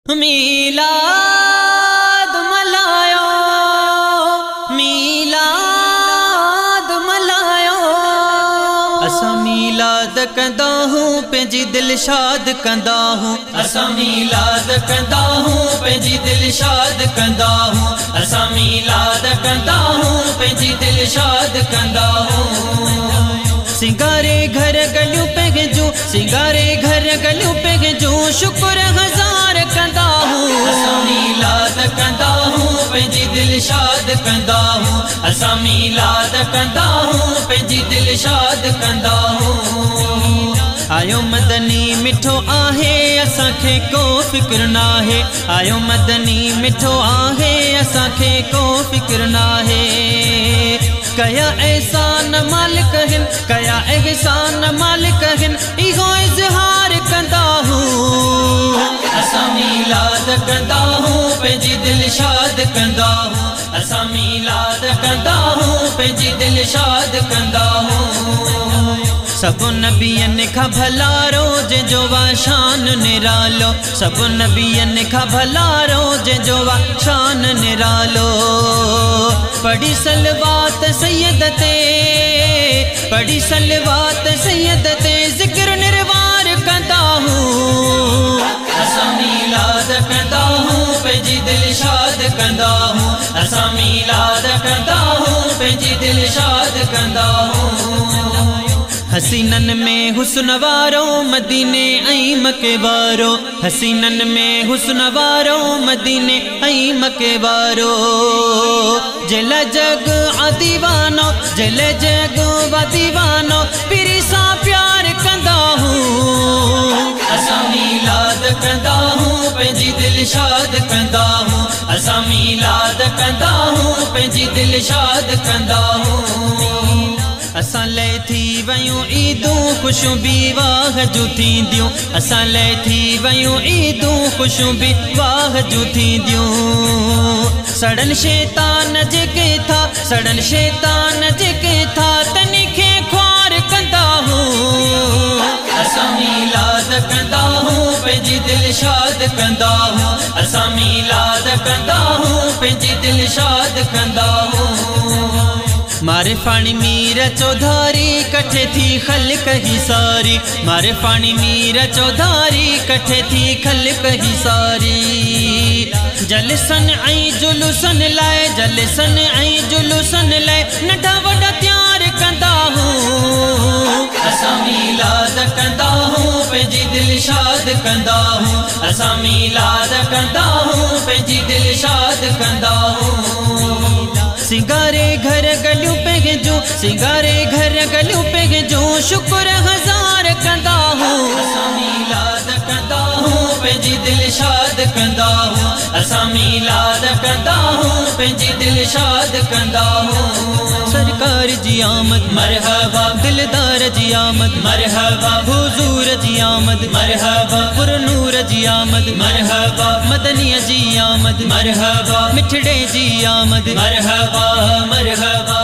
मीलाद मलायो, मीलाद मलायो। असा मीलाद कंदा हूँ पंहिंजी दिल शाद कंदा हूँ। असा मीलाद कंदा हूँ पंहिंजी दिल शाद कंदा हूँ। असा मीलाद कंदा हूँ पंहिंजी दिल शाद कंदा हूँ। सिंगारे घर गलियों पंहिंजूं, सिंगारे घर गलियों पंहिंजूं, शुक्र हजार कंदा हूँ। असा मीलाद कंदा हूँ पंहिंजी दिल शाद कंदा हूँ। असा मीलाद कंदा हूँ पंहिंजी दिल शाद कंदा हूँ। आयो मदनी मिठो आहे असांखे को फिक्र नाहे। आयो मदनी मिठो आहे असांखे को फिक्र नाहे। कया एहसान मालिक हिन, कया एहसान मालिक हिन, इहो इज़हार कंदा हूँ। असा मीलाद कंदा हूँ पंहिंजी दिल शाद कंदा हूँ। असा मीलाद कंदा हूँ पंहिंजी दिल शाद कंदा हूँ। सब नबियन खां भलारो जंहिंजो वा शान निरालो। सब नबियन खां भलारो जंहिंजो वा शान निरालो। पढ़ी सलवात सैयद ते, पढ़ी सलवात सैयद ते, ज़िक्र निर्वार कंदा हूँ। असा मीलाद कंदा हूँ पंहिंजी दिल शाद कंदा हूँ। असा मीलाद कंदा हूँ पंहिंजी दिल शाद कंदा हूँ। हसीनन में हुस्न वारो मदीने ऐं मके वारो। हसीनन में हुस्न वारो मदीने ऐं मके वारो। जल जग आ दीवानो, जल जग वा दीवानो, पीरी सां प्यार कंदा हूँ। असा मीलाद कंदा हूँ पंहिंजी दिल शाद कंदा हूँ। असा मीलाद कंदा हूँ पंहिंजी दिल शाद कंदा हूँ। असां ले थी वयूं ईदूं ख़ुशियूं बि वाह जूं थींदियूं। असां ले थी वयूं ईदूं ख़ुशियूं बि वाह जूं थींदियूं। सड़न शैतान जेके था, सड़न शैतान जेके था, तनी खे ख्वार कंदा हूँ। असां मीलाद कंदा हूँ पंहिंजी दिल शाद कंदा हूँ। असां मीलाद कंदा हूँ पंहिंजी दिल शाद कंदा हूँ। मारे फाणी मीर चौधारी कठे थी खल्क ही सारी। मारे फाणी मीर चौधारी कठे थी खल्क ही सारी। जलसन ऐं जुलूसन लाए, जलसन ऐं जुलूसन लाए, नंढा वॾा तैयार कंदा हूँ। असां मीलाद कंदा हूँ पंहिंजी दिल शाद कंदा हूँ। असां मीलाद कंदा हूँ पंहिंजी दिल शाद कंदा हूँ। सिंगारे घर गलियों पंहिंजूं, सिंगारे घर गलियों पंहिंजूं, शुक्र हजार कंदा हूँ। असां मीलाद कंदा हूँ पंहिंजी दिल शाद कंदा हूँ। असां मीलाद कंदा हूँ पंहिंजी दिल शाद कंदा हूँ। सरकार जी आमद मरहबा, दिलदार जी आमद मरहबा, हुजूर जी आमद मरहबा, पुरनूर जी आमद मरहबा, मदनिया जी आमद मरहबा, मिठड़े जी आमद मरहबा मरहबा।